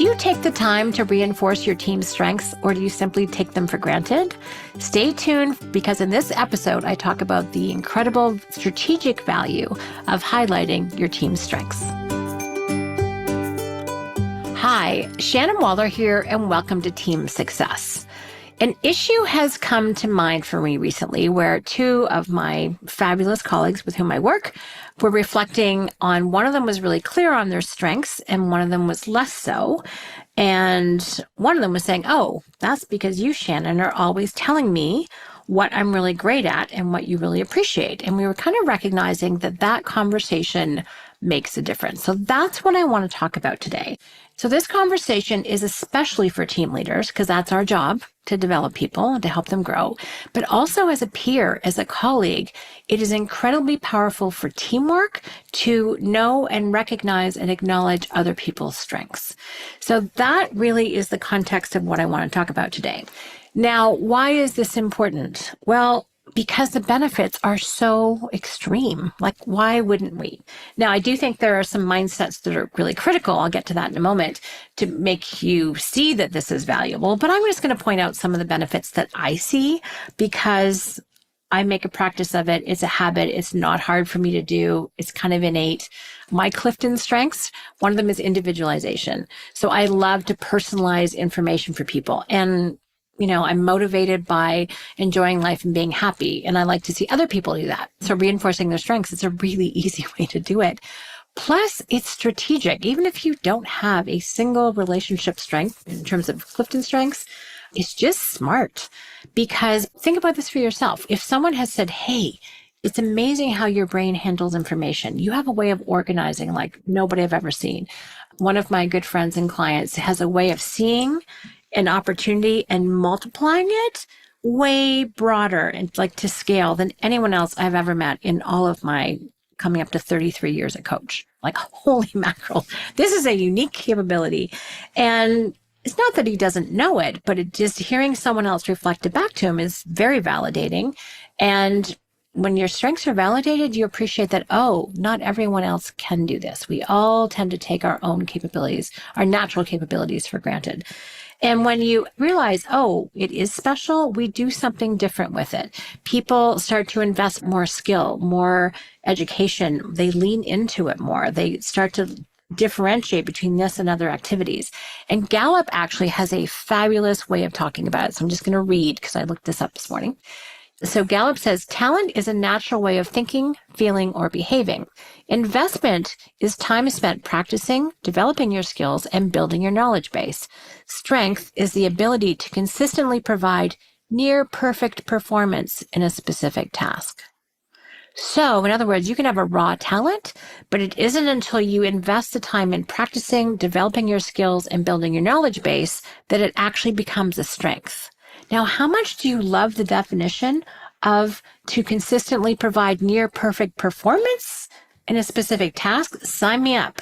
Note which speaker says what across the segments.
Speaker 1: Do you take the time to reinforce your team's strengths, or do you simply take them for granted? Stay tuned, because in this episode, I talk about the incredible strategic value of highlighting your team's strengths. Hi, Shannon Waller here, and welcome to Team Success. An issue has come to mind for me recently where two of my fabulous colleagues with whom I work were reflecting on, one of them was really clear on their strengths and one of them was less so. And one of them was saying, oh, that's because you, Shannon, are always telling me what I'm really great at and what you really appreciate. And we were kind of recognizing that that conversation makes a difference. So that's what I want to talk about today. So this conversation is especially for team leaders, because that's our job, to develop people and to help them grow. But also as a peer, as a colleague, it is incredibly powerful for teamwork to know and recognize and acknowledge other people's strengths. So that really is the context of what I want to talk about today. Now, why is this important? Well, because the benefits are so extreme. Like, why wouldn't we? Now, I do think there are some mindsets that are really critical. I'll get to that in a moment to make you see that this is valuable. But I'm just going to point out some of the benefits that I see because I make a practice of it. It's a habit. It's not hard for me to do. It's kind of innate. My Clifton strengths, one of them is individualization. So I love to personalize information for people. And I'm motivated by enjoying life and being happy. And I like to see other people do that. So reinforcing their strengths is a really easy way to do it. Plus, it's strategic. Even if you don't have a single relationship strength in terms of Clifton strengths, it's just smart. Because think about this for yourself. If someone has said, hey, it's amazing how your brain handles information. You have a way of organizing like nobody I've ever seen. One of my good friends and clients has a way of seeing an opportunity and multiplying it way broader and like to scale than anyone else I've ever met in all of my coming up to 33 years at Coach. Like, holy mackerel, this is a unique capability. And it's not that he doesn't know it, but it just hearing someone else reflect it back to him is very validating. And when your strengths are validated, you appreciate that, oh, not everyone else can do this. We all tend to take our own capabilities, our natural capabilities for granted. And when you realize, oh, it is special, we do something different with it. People start to invest more skill, more education. They lean into it more. They start to differentiate between this and other activities. And Gallup actually has a fabulous way of talking about it. So I'm just going to read because I looked this up this morning. So Gallup says, talent is a natural way of thinking, feeling, or behaving. Investment is time spent practicing, developing your skills, and building your knowledge base. Strength is the ability to consistently provide near perfect performance in a specific task. So, in other words, you can have a raw talent, but it isn't until you invest the time in practicing, developing your skills, and building your knowledge base that it actually becomes a strength. Now, how much do you love the definition of to consistently provide near perfect performance in a specific task? Sign me up.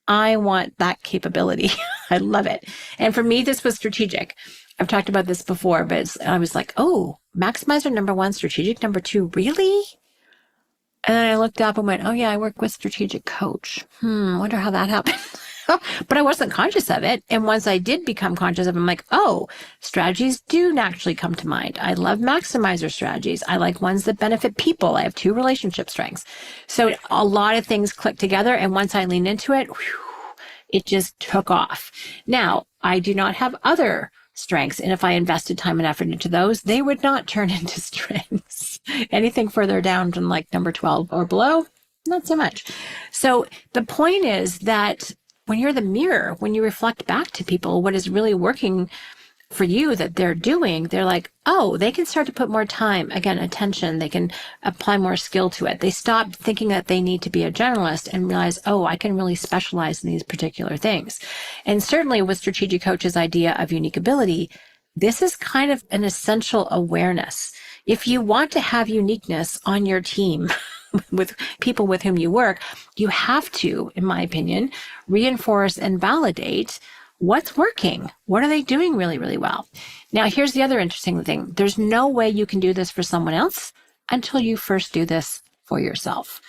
Speaker 1: I want that capability. I love it. And for me, this was strategic. I've talked about this before, but I was like, oh, maximizer number one, strategic number two, really? And then I looked up and went, oh yeah, I work with strategic coach. I wonder how that happened. But I wasn't conscious of it. And once I did become conscious of it, I'm like, oh, strategies do naturally come to mind. I love maximizer strategies. I like ones that benefit people. I have 2 relationship strengths. So a lot of things click together. And once I leaned into it, it just took off. Now, I do not have other strengths. And if I invested time and effort into those, they would not turn into strengths. Anything further down than like number 12 or below, not so much. So the point is that when you're the mirror, when you reflect back to people what is really working for you that they're doing, they're like, oh, they can start to put more time, again, attention, they can apply more skill to it. They stop thinking that they need to be a generalist and realize, oh, I can really specialize in these particular things. And certainly with Strategic Coach's idea of unique ability, this is kind of an essential awareness. If you want to have uniqueness on your team, with people with whom you work, you have to, in my opinion, reinforce and validate what's working. What are they doing really, really well? Now, here's the other interesting thing. There's no way you can do this for someone else until you first do this for yourself.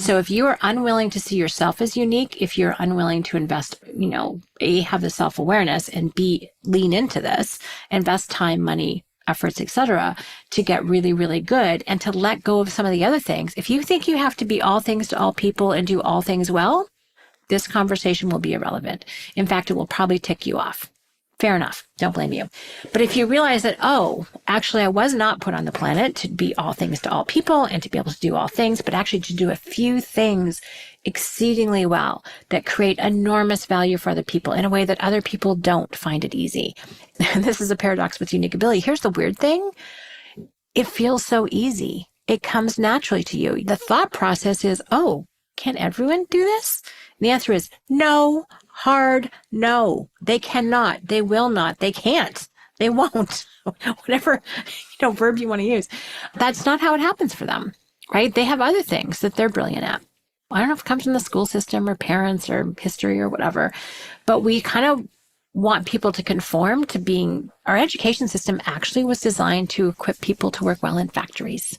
Speaker 1: So if you are unwilling to see yourself as unique, if you're unwilling to invest, A, have the self-awareness, and B, lean into this, invest time, money, efforts, etc., to get really, really good and to let go of some of the other things. If you think you have to be all things to all people and do all things well, this conversation will be irrelevant. In fact, it will probably tick you off. Fair enough. Don't blame you. But if you realize that, actually, I was not put on the planet to be all things to all people and to be able to do all things, but actually to do a few things exceedingly well that create enormous value for other people in a way that other people don't find it easy. And this is a paradox with unique ability. Here's the weird thing. It feels so easy. It comes naturally to you. The thought process is, can everyone do this? And the answer is no. Hard no. They cannot. They will not. They can't. They won't. Whatever verb you want to use. That's not how it happens for them, right? They have other things that they're brilliant at. I don't know if it comes from the school system or parents or history or whatever, but we kind of want people to conform to being, our education system actually was designed to equip people to work well in factories.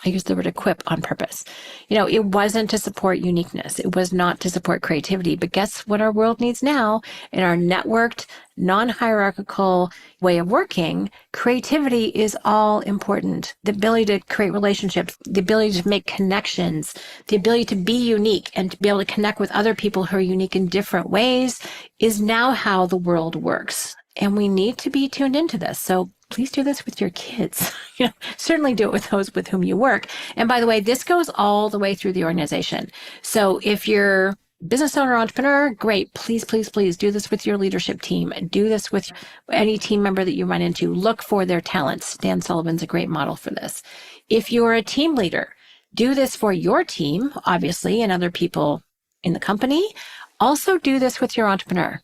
Speaker 1: I use the word equip on purpose. It wasn't to support uniqueness. It was not to support creativity. But guess what our world needs now? In our networked, non-hierarchical way of working, creativity is all important. The ability to create relationships, the ability to make connections, the ability to be unique and to be able to connect with other people who are unique in different ways is now how the world works. And we need to be tuned into this. So please do this with your kids. Certainly do it with those with whom you work. And by the way, this goes all the way through the organization. So if you're business owner, entrepreneur, great. Please, please, please do this with your leadership team. Do this with any team member that you run into. Look for their talents. Dan Sullivan's a great model for this. If you're a team leader, do this for your team, obviously, and other people in the company. Also do this with your entrepreneur.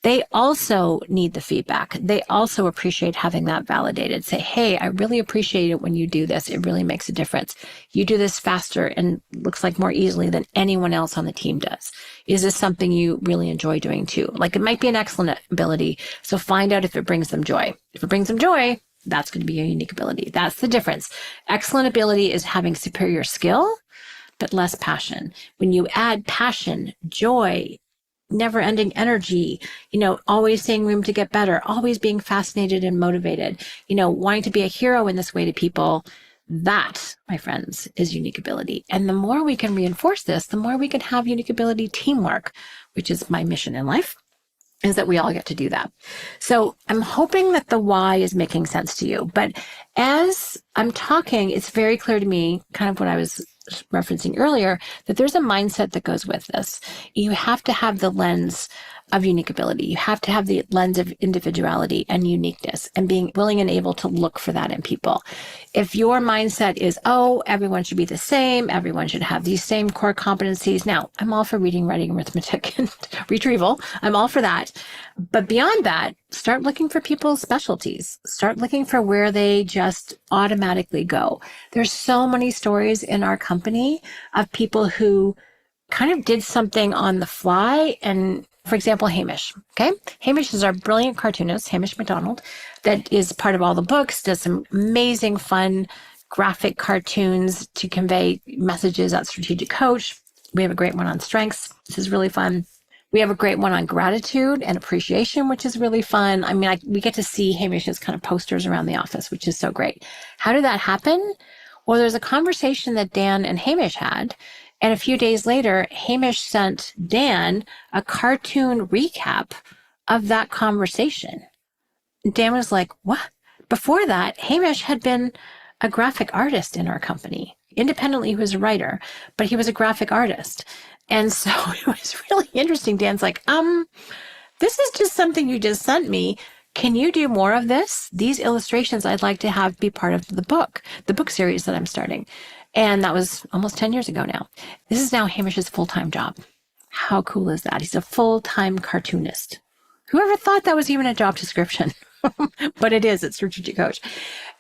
Speaker 1: They also need the feedback. They also appreciate having that validated. Say, hey, I really appreciate it when you do this. It really makes a difference. You do this faster and looks like more easily than anyone else on the team does. Is this something you really enjoy doing too? Like it might be an excellent ability. So find out if it brings them joy. If it brings them joy, that's going to be a unique ability. That's the difference. Excellent ability is having superior skill, but less passion. When you add passion, joy, never-ending energy, always seeing room to get better, always being fascinated and motivated, wanting to be a hero in this way to people, that, my friends, is unique ability. And the more we can reinforce this, the more we can have unique ability teamwork, which is my mission in life, is that we all get to do that. So I'm hoping that the why is making sense to you. But as I'm talking, it's very clear to me, kind of what I was referencing earlier, that there's a mindset that goes with this. You have to have the lens of unique ability. You have to have the lens of individuality and uniqueness and being willing and able to look for that in people. If your mindset is, everyone should be the same, everyone should have these same core competencies. Now, I'm all for reading, writing, arithmetic, and retrieval. I'm all for that. But beyond that, start looking for people's specialties. Start looking for where they just automatically go. There's so many stories in our company of people who kind of did something on the fly. And for example, Hamish, okay? Hamish is our brilliant cartoonist, Hamish McDonald, that is part of all the books, does some amazing, fun graphic cartoons to convey messages at Strategic Coach. We have a great one on strengths. This is really fun. We have a great one on gratitude and appreciation, which is really fun. I mean, we get to see Hamish's kind of posters around the office, which is so great. How did that happen? Well, there's a conversation that Dan and Hamish had. And a few days later, Hamish sent Dan a cartoon recap of that conversation. Dan was like, what? Before that, Hamish had been a graphic artist in our company. Independently, he was a writer, but he was a graphic artist. And so it was really interesting. Dan's like, this is just something you just sent me. Can you do more of this? These illustrations I'd like to have be part of the book series that I'm starting. And that was almost 10 years ago now. This is now Hamish's full-time job. How cool is that? He's a full-time cartoonist. Whoever thought that was even a job description? But it is at Strategic Coach.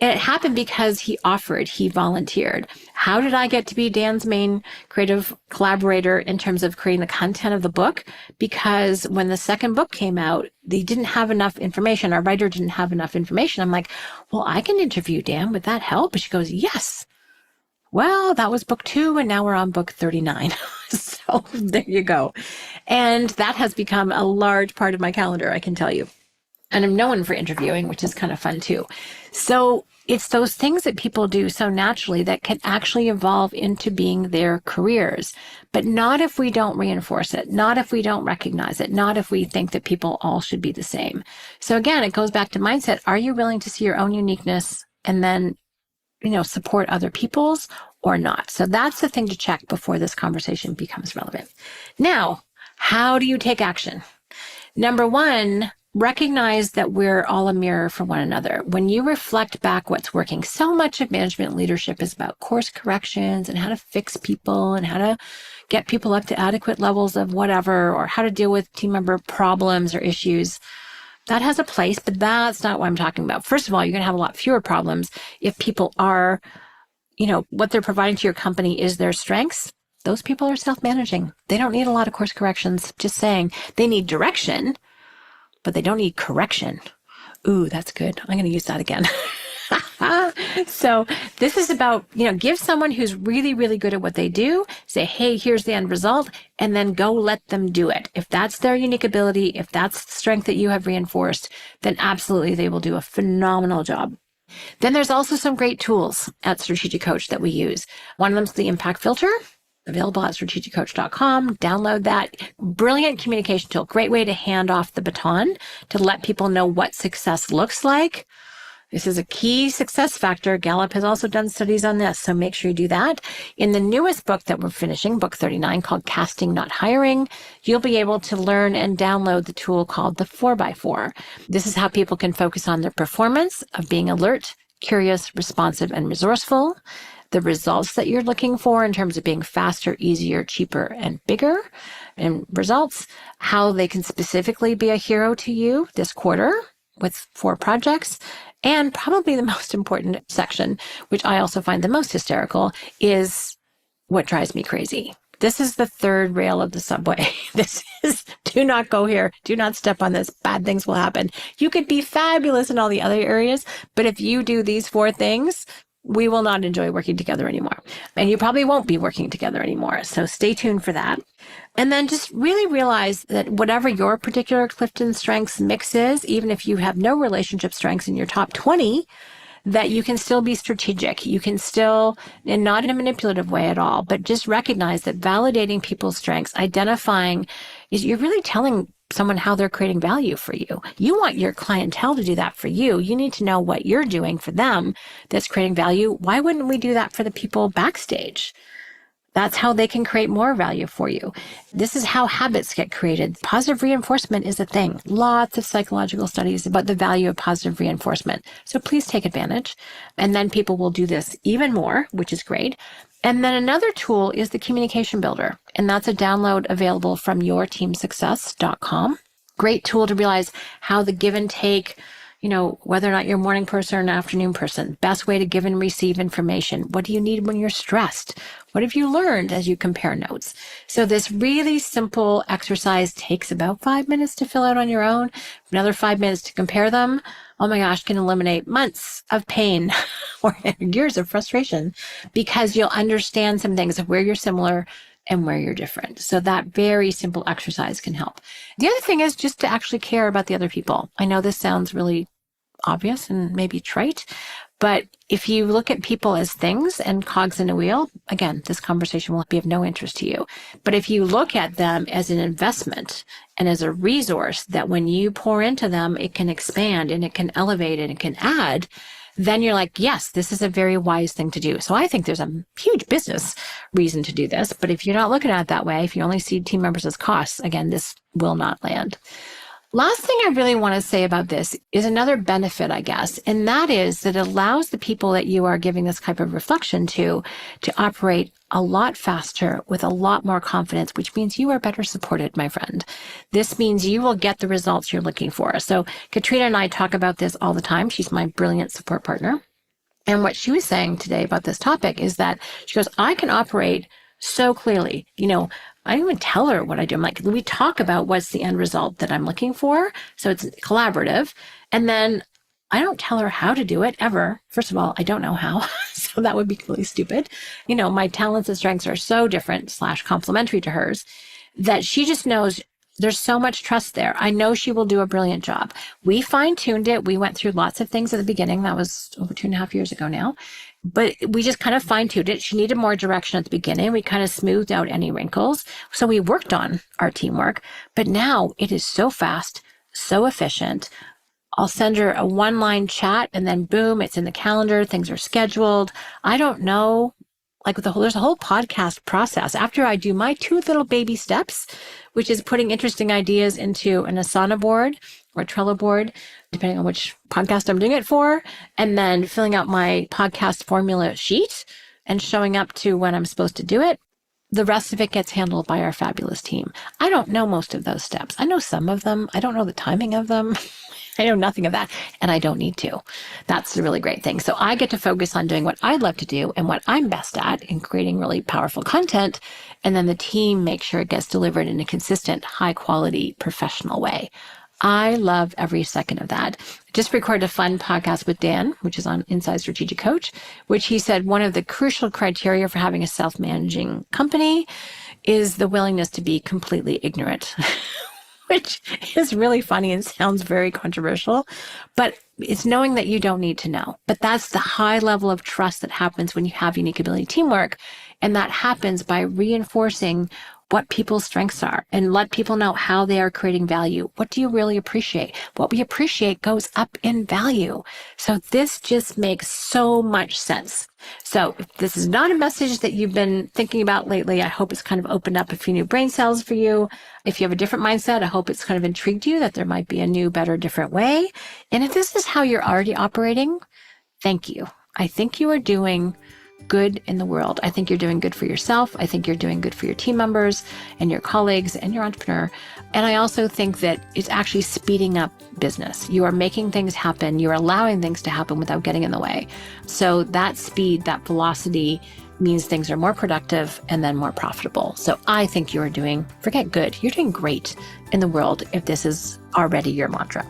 Speaker 1: And it happened because he offered, he volunteered. How did I get to be Dan's main creative collaborator in terms of creating the content of the book? Because when the second book came out, they didn't have enough information. Our writer didn't have enough information. I'm like, well, I can interview Dan. Would that help? And she goes, yes. Well, that was book 2, and now we're on book 39. So there you go. And that has become a large part of my calendar, I can tell you. And I'm known for interviewing, which is kind of fun too. So it's those things that people do so naturally that can actually evolve into being their careers, but not if we don't reinforce it, not if we don't recognize it, not if we think that people all should be the same. So again, it goes back to mindset. Are you willing to see your own uniqueness and then, support other people's or not? So that's the thing to check before this conversation becomes relevant. Now, how do you take action? Number one, recognize that we're all a mirror for one another. When you reflect back what's working, so much of management leadership is about course corrections and how to fix people and how to get people up to adequate levels of whatever, or how to deal with team member problems or issues. That has a place, but that's not what I'm talking about. First of all, you're going to have a lot fewer problems if people are, what they're providing to your company is their strengths. Those people are self-managing. They don't need a lot of course corrections. Just saying, they need direction, but they don't need correction. Ooh, that's good. I'm going to use that again. So this is about, give someone who's really, really good at what they do, say, hey, here's the end result, and then go let them do it. If that's their unique ability, if that's the strength that you have reinforced, then absolutely they will do a phenomenal job. Then there's also some great tools at Strategic Coach that we use. One of them is the impact filter, available at strategiccoach.com. Download that. Brilliant communication tool. Great way to hand off the baton to let people know what success looks like. This is a key success factor. Gallup has also done studies on this, so make sure you do that. In the newest book that we're finishing, book 39, called Casting, Not Hiring, you'll be able to learn and download the tool called the 4x4. This is how people can focus on their performance of being alert, curious, responsive, and resourceful. The results that you're looking for in terms of being faster, easier, cheaper, and bigger, and results, how they can specifically be a hero to you this quarter with 4 projects. And probably the most important section, which I also find the most hysterical, is what drives me crazy. This is the third rail of the subway. This is, do not go here. Do not step on this. Bad things will happen. You could be fabulous in all the other areas, but if you do these 4 things, we will not enjoy working together anymore. And you probably won't be working together anymore. So stay tuned for that. And then just really realize that whatever your particular Clifton strengths mix is, even if you have no relationship strengths in your top 20, that you can still be strategic. You can still, and not in a manipulative way at all, but just recognize that validating people's strengths, identifying, is you're really telling someone how they're creating value for you. You want your clientele to do that for you. You need to know what you're doing for them that's creating value. Why wouldn't we do that for the people backstage? That's how they can create more value for you. This is how habits get created. Positive reinforcement is a thing. Lots of psychological studies about the value of positive reinforcement. So please take advantage. And then people will do this even more, which is great. And then another tool is the communication builder. And that's a download available from yourteamsuccess.com. Great tool to realize how the give and take, whether or not you're a morning person or an afternoon person, best way to give and receive information. What do you need when you're stressed? What have you learned as you compare notes? So this really simple exercise takes about 5 minutes to fill out on your own, another 5 minutes to compare them. Oh my gosh, can eliminate months of pain or years of frustration because you'll understand some things of where you're similar and where you're different. So that very simple exercise can help. The other thing is just to actually care about the other people. I know this sounds really obvious and maybe trite, but if you look at people as things and cogs in a wheel, again, this conversation will be of no interest to you. But if you look at them as an investment and as a resource that when you pour into them, it can expand and it can elevate and it can add, then you're like, yes, this is a very wise thing to do. So I think there's a huge business reason to do this. But if you're not looking at it that way, if you only see team members as costs, again, this will not land. Last thing I really want to say about this is another benefit, I guess, and that is that it allows the people that you are giving this type of reflection to operate a lot faster with a lot more confidence, which means you are better supported, my friend. This means you will get the results you're looking for. So Katrina and I talk about this all the time. She's my brilliant support partner. And what she was saying today about this topic is that she goes, I can operate so clearly. I don't even tell her what I do. I'm like, we talk about what's the end result that I'm looking for. So it's collaborative. And then I don't tell her how to do it ever. First of all, I don't know how. So that would be really stupid. My talents and strengths are so different / complementary to hers that she just knows there's so much trust there. I know she will do a brilliant job. We fine-tuned it. We went through lots of things at the beginning. That was over 2.5 years ago now. But we just kind of fine-tuned it. She needed more direction at the beginning. We kind of smoothed out any wrinkles. So we worked on our teamwork. But now it is so fast, so efficient. I'll send her a one-line chat and then boom, it's in the calendar. Things are scheduled. I don't know. There's a whole podcast process after I do my 2 little baby steps, which is putting interesting ideas into an Asana board or a Trello board, depending on which podcast I'm doing it for, and then filling out my podcast formula sheet and showing up to when I'm supposed to do it. The rest of it gets handled by our fabulous team. I don't know most of those steps. I know some of them. I don't know the timing of them. I know nothing of that, and I don't need to. That's the really great thing. So I get to focus on doing what I love to do and what I'm best at in creating really powerful content. And then the team makes sure it gets delivered in a consistent, high quality, professional way. I love every second of that. Just recorded a fun podcast with Dan, which is on Inside Strategic Coach, which he said one of the crucial criteria for having a self-managing company is the willingness to be completely ignorant. Which is really funny and sounds very controversial, but it's knowing that you don't need to know. But that's the high level of trust that happens when you have unique ability teamwork. And that happens by reinforcing what people's strengths are and let people know how they are creating value. What do you really appreciate? What we appreciate goes up in value. So this just makes so much sense. So if this is not a message that you've been thinking about lately, I hope it's kind of opened up a few new brain cells for you. If you have a different mindset, I hope it's kind of intrigued you that there might be a new, better, different way. And if this is how you're already operating, thank you. I think you are doing good in the world. I think you're doing good for yourself. I think you're doing good for your team members and your colleagues and your entrepreneur. And I also think that it's actually speeding up business. You are making things happen. You're allowing things to happen without getting in the way. So that speed, that velocity means things are more productive and then more profitable. So I think you're doing, forget good, you're doing great in the world if this is already your mantra.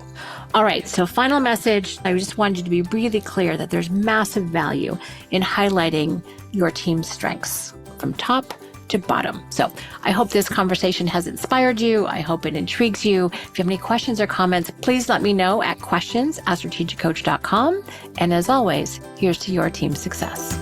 Speaker 1: All right, so final message. I just wanted you to be really clear that there's massive value in highlighting your team's strengths from top to bottom. So I hope this conversation has inspired you. I hope it intrigues you. If you have any questions or comments, please let me know at questions@strategiccoach.com. And as always, here's to your team's success.